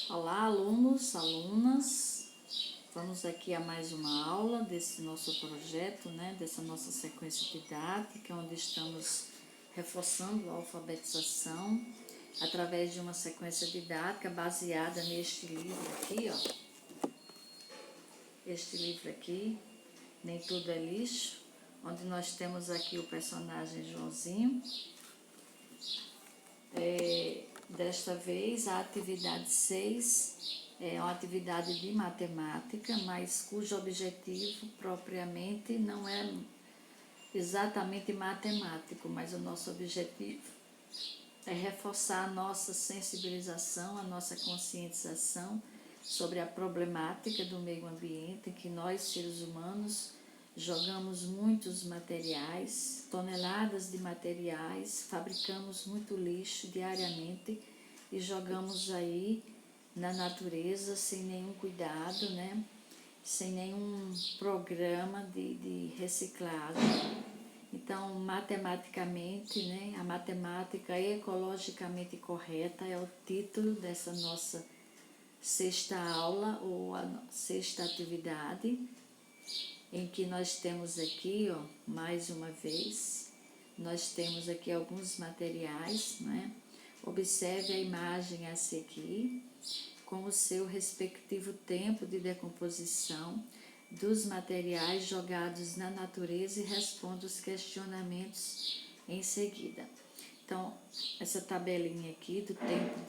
Olá, alunos, alunas. Vamos aqui a mais uma aula desse nosso projeto, dessa nossa sequência didática, onde estamos reforçando a alfabetização através de uma sequência didática baseada neste livro aqui, ó. Este livro aqui, Nem Tudo é Lixo, onde nós temos aqui o personagem Joãozinho. Desta vez, a atividade 6 é uma atividade de matemática, mas cujo objetivo propriamente não é exatamente matemático, mas o nosso objetivo é reforçar a nossa sensibilização, a nossa conscientização sobre a problemática do meio ambiente, em que nós, seres humanos, jogamos muitos materiais, toneladas de materiais, fabricamos muito lixo diariamente e jogamos aí na natureza sem nenhum cuidado, sem nenhum programa de reciclagem. Então, matematicamente, a matemática ecologicamente correta é o título dessa nossa sexta aula ou a sexta atividade, em que nós temos aqui, ó, mais uma vez, nós temos aqui alguns materiais, Observe a imagem a seguir, com o seu respectivo tempo de decomposição dos materiais jogados na natureza e responda os questionamentos em seguida. Então, essa tabelinha aqui do tempo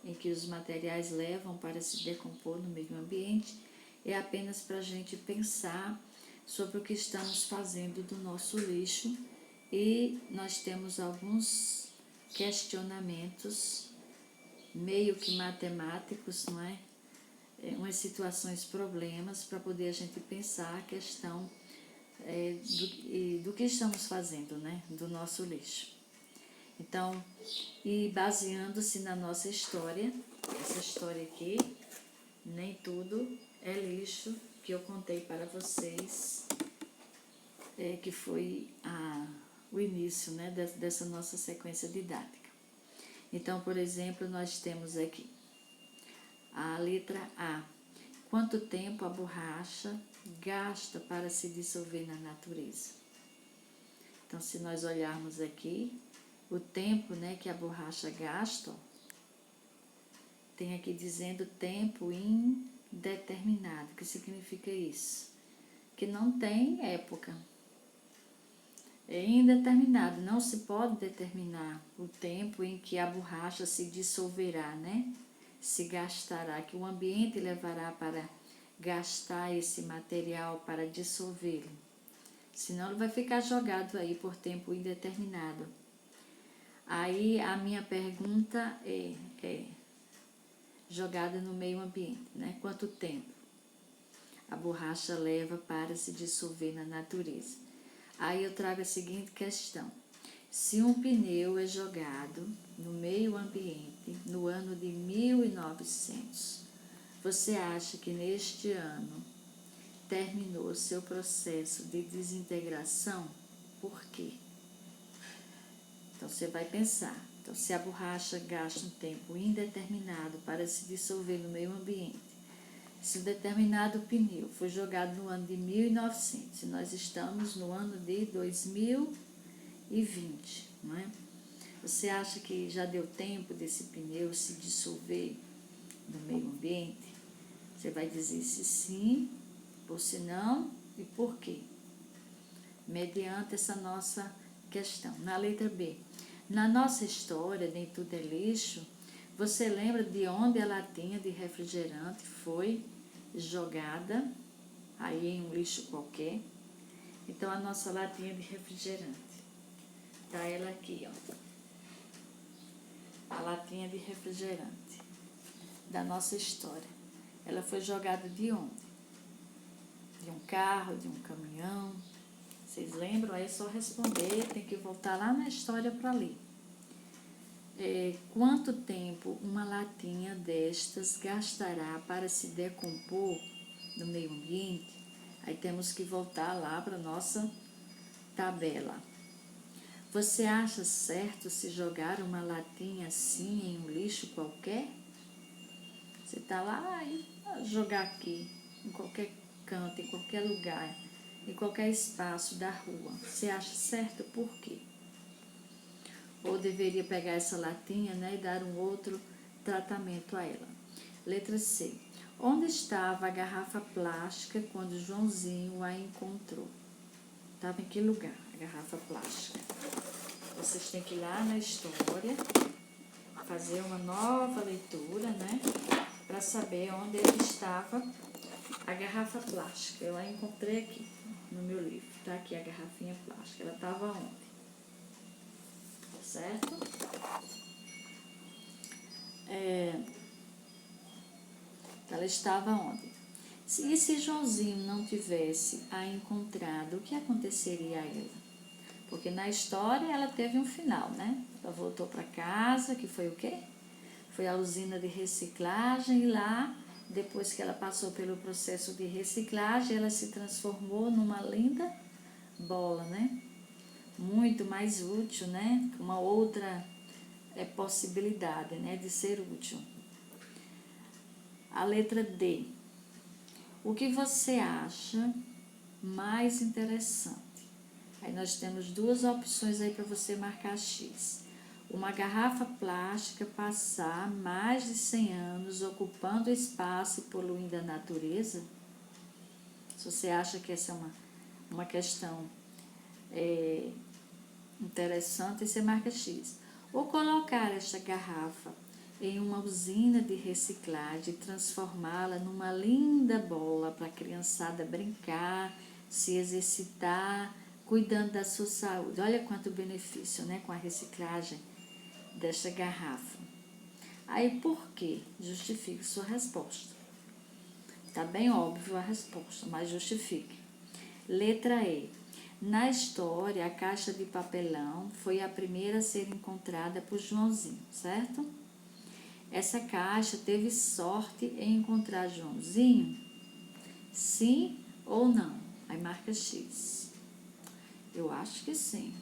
em que os materiais levam para se decompor no meio ambiente é apenas para a gente pensar sobre o que estamos fazendo do nosso lixo, e nós temos alguns questionamentos meio que matemáticos, umas situações, problemas, para poder a gente pensar a questão do que estamos fazendo, do nosso lixo. Então, e baseando-se na nossa história, essa história aqui, Nem Tudo é Lixo, que eu contei para vocês, que foi o início, dessa nossa sequência didática. Então, por exemplo, nós temos aqui a letra A. Quanto tempo a borracha gasta para se dissolver na natureza? Então, se nós olharmos aqui, o tempo que a borracha gasta, tem aqui dizendo tempo indeterminado. O que significa isso? Que não tem época. É indeterminado, não se pode determinar o tempo em que a borracha se dissolverá, se gastará, que o ambiente levará para gastar esse material, para dissolvê-lo. Senão ele vai ficar jogado aí por tempo indeterminado. Aí a minha pergunta é jogada no meio ambiente, Quanto tempo a borracha leva para se dissolver na natureza? Aí eu trago a seguinte questão: se um pneu é jogado no meio ambiente no ano de 1900, você acha que neste ano terminou seu processo de desintegração? Por quê? Então você vai pensar. Então, se a borracha gasta um tempo indeterminado para se dissolver no meio ambiente, se um determinado pneu foi jogado no ano de 1900, e nós estamos no ano de 2020, Você acha que já deu tempo desse pneu se dissolver no meio ambiente? Você vai dizer se sim, ou se não, e por quê? Mediante essa nossa questão. Na letra B. Na nossa história, Nem Tudo é Lixo, você lembra de onde a latinha de refrigerante foi jogada, aí em um lixo qualquer? Então, a nossa latinha de refrigerante, tá ela aqui, ó. A latinha de refrigerante da nossa história. Ela foi jogada de onde? De um carro, de um caminhão? Vocês lembram? Aí é só responder, tem que voltar lá na história para ler. Quanto tempo uma latinha destas gastará para se decompor no meio ambiente? Aí temos que voltar lá para a nossa tabela. Você acha certo se jogar uma latinha assim em um lixo qualquer? Você tá lá e jogar aqui, em qualquer canto, em qualquer lugar, em qualquer espaço da rua. Você acha certo por quê? Ou deveria pegar essa latinha, né, e dar um outro tratamento a ela. Letra C. Onde estava a garrafa plástica quando Joãozinho a encontrou? Estava em que lugar a garrafa plástica? Vocês têm que ir lá na história, fazer uma nova leitura, né? Para saber onde estava a garrafa plástica. Eu a encontrei aqui no meu livro. Tá aqui a garrafinha plástica. Ela estava onde? Certo? Ela estava onde? E se Joãozinho não tivesse a encontrado, o que aconteceria a ela? Porque na história ela teve um final, né? Ela voltou para casa, que foi o quê? Foi a usina de reciclagem e lá, depois que ela passou pelo processo de reciclagem, ela se transformou numa linda bola, né? Muito mais útil, né? Uma outra possibilidade, né, de ser útil. A letra D. O que você acha mais interessante? Aí nós temos duas opções aí para você marcar X. Uma garrafa plástica passar mais de 100 anos ocupando espaço e poluindo a natureza. Se você acha que essa é uma questão interessante, você marca X. Ou colocar esta garrafa em uma usina de reciclagem e transformá-la numa linda bola para a criançada brincar, se exercitar, cuidando da sua saúde. Olha quanto benefício, né, com a reciclagem desta garrafa. Aí, por quê? Justifique sua resposta. Tá bem óbvio a resposta, mas justifique. Letra E. Na história, a caixa de papelão foi a primeira a ser encontrada por Joãozinho, certo? Essa caixa teve sorte em encontrar Joãozinho? Sim ou não? Aí marca X. Eu acho que sim.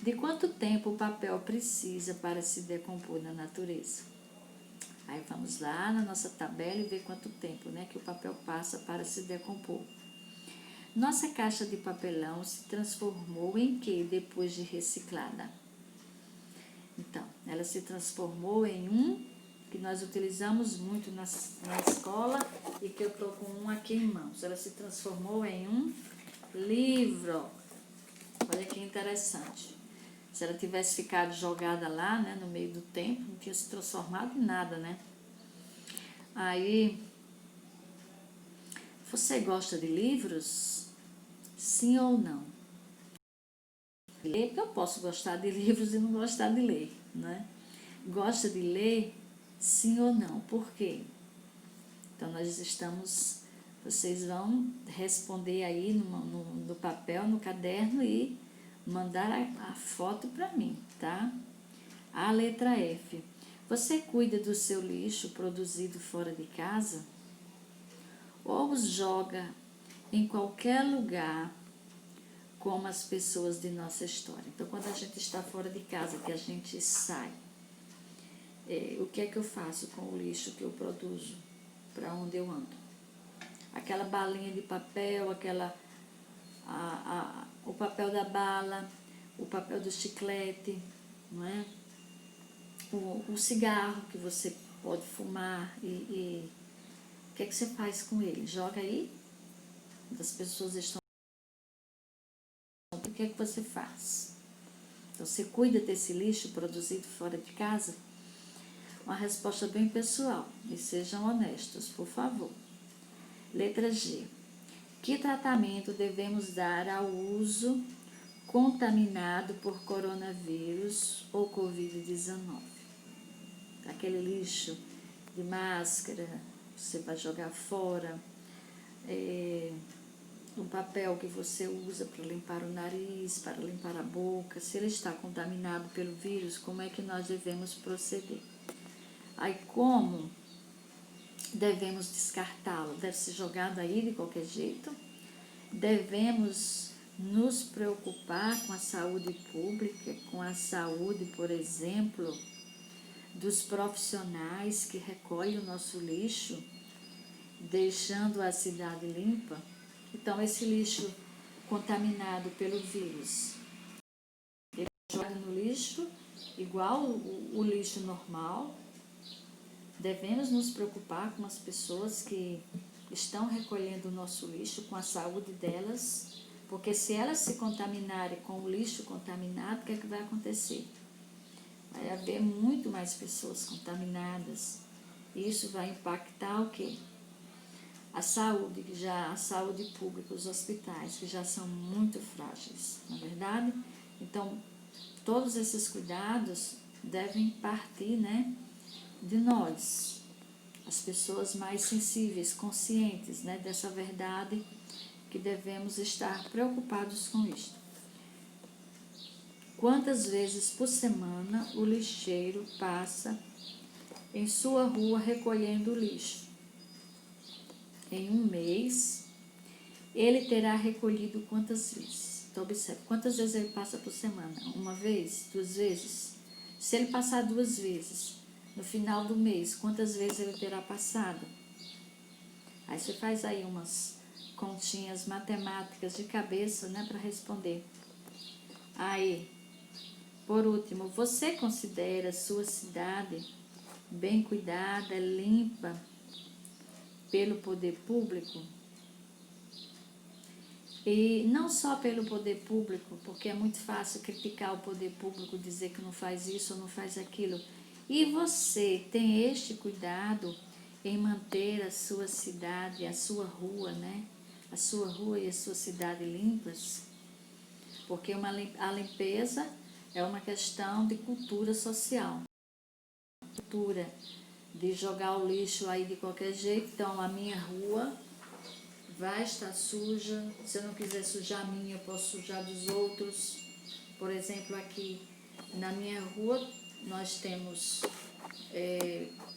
De quanto tempo o papel precisa para se decompor na natureza? Aí vamos lá na nossa tabela e ver quanto tempo, né, que o papel passa para se decompor. Nossa caixa de papelão se transformou em que depois de reciclada? Então, ela se transformou em um que nós utilizamos muito na escola e que eu estou com um aqui em mãos. Ela se transformou em um livro. Olha que interessante. Se ela tivesse ficado jogada lá, né, no meio do tempo, não tinha se transformado em nada, né? Aí, você gosta de livros? Sim ou não? Ler, porque eu posso gostar de livros e não gostar de ler, né? Gosta de ler? Sim ou não? Por quê? Então, vocês vão responder aí no papel, no caderno e mandar a foto para mim, tá? A letra F. Você cuida do seu lixo produzido fora de casa? Ou os joga em qualquer lugar, como as pessoas de nossa história? Então, quando a gente está fora de casa, que a gente sai, o que é que eu faço com o lixo que eu produzo? Para onde eu ando? Aquela balinha de papel, o papel da bala, o papel do chiclete, não é? O cigarro que você pode fumar e o que é que você faz com ele? Joga aí, as pessoas estão... O que é que você faz? Então, você cuida desse lixo produzido fora de casa? Uma resposta bem pessoal e sejam honestos, por favor. Letra G. Que tratamento devemos dar ao uso contaminado por coronavírus ou Covid-19? Aquele lixo de máscara, você vai jogar fora, o papel que você usa para limpar o nariz, para limpar a boca, se ele está contaminado pelo vírus, como é que nós devemos proceder? Aí, como devemos descartá-lo? Deve ser jogado aí de qualquer jeito? Devemos nos preocupar com a saúde pública, com a saúde, por exemplo, dos profissionais que recolhem o nosso lixo, deixando a cidade limpa. Então, esse lixo contaminado pelo vírus, ele é jogado no lixo, igual o lixo normal. Devemos nos preocupar com as pessoas que estão recolhendo o nosso lixo, com a saúde delas, porque se elas se contaminarem com o lixo contaminado, o que é que vai acontecer? Vai haver muito mais pessoas contaminadas. Isso vai impactar o quê? A saúde pública, os hospitais, que já são muito frágeis, não é verdade? Então, todos esses cuidados devem partir, né, de nós, as pessoas mais sensíveis, conscientes, né, dessa verdade, que devemos estar preocupados com isto. Quantas vezes por semana o lixeiro passa em sua rua recolhendo o lixo? Em um mês, ele terá recolhido quantas vezes? Então, observe, quantas vezes ele passa por semana? Uma vez? 2 vezes? Se ele passar 2 vezes, no final do mês, quantas vezes ele terá passado? Aí você faz aí umas continhas matemáticas de cabeça, né, para responder. Aí, por último, você considera sua cidade bem cuidada, limpa pelo poder público? E não só pelo poder público, porque é muito fácil criticar o poder público, dizer que não faz isso ou não faz aquilo. E você tem este cuidado em manter a sua cidade, a sua rua, né? A sua rua e a sua cidade limpas? Porque a limpeza é uma questão de cultura social. Cultura de jogar o lixo aí de qualquer jeito. Então, a minha rua vai estar suja. Se eu não quiser sujar a minha, eu posso sujar dos outros. Por exemplo, aqui na minha rua, nós temos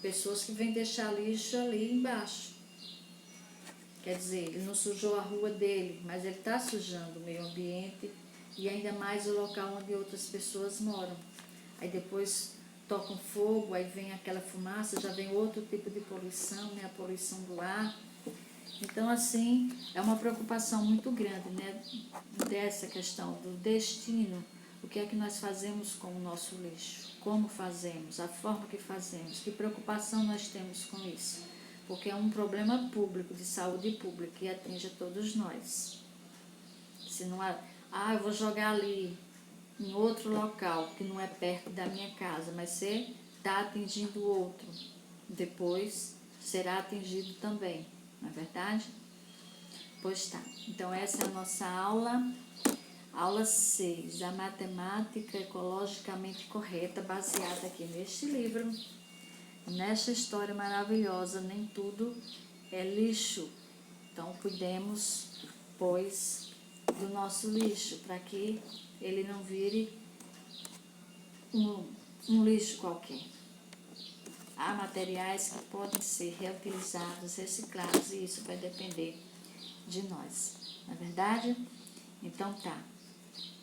pessoas que vêm deixar lixo ali embaixo. Quer dizer, ele não sujou a rua dele, mas ele está sujando o meio ambiente e ainda mais o local onde outras pessoas moram. Aí depois tocam fogo, aí vem aquela fumaça, já vem outro tipo de poluição, né? A poluição do ar. Então, assim, é uma preocupação muito grande, né? Dessa questão do destino. O que é que nós fazemos com o nosso lixo? Como fazemos? A forma que fazemos? Que preocupação nós temos com isso? Porque é um problema público, de saúde pública, que atinge a todos nós. Se não há, eu vou jogar ali, em outro local, que não é perto da minha casa, mas você está atingindo o outro. Depois será atingido também, não é verdade? Pois tá. Então, essa é a nossa aula 6, a matemática ecologicamente correta, baseada aqui neste livro, nesta história maravilhosa. Nem tudo é lixo. Então, cuidemos, pois, do nosso lixo, para que ele não vire um lixo qualquer. Há materiais que podem ser reutilizados, reciclados, e isso vai depender de nós, não é verdade? Então tá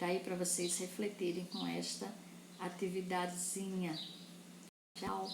aí para vocês refletirem com esta atividadezinha. Tchau!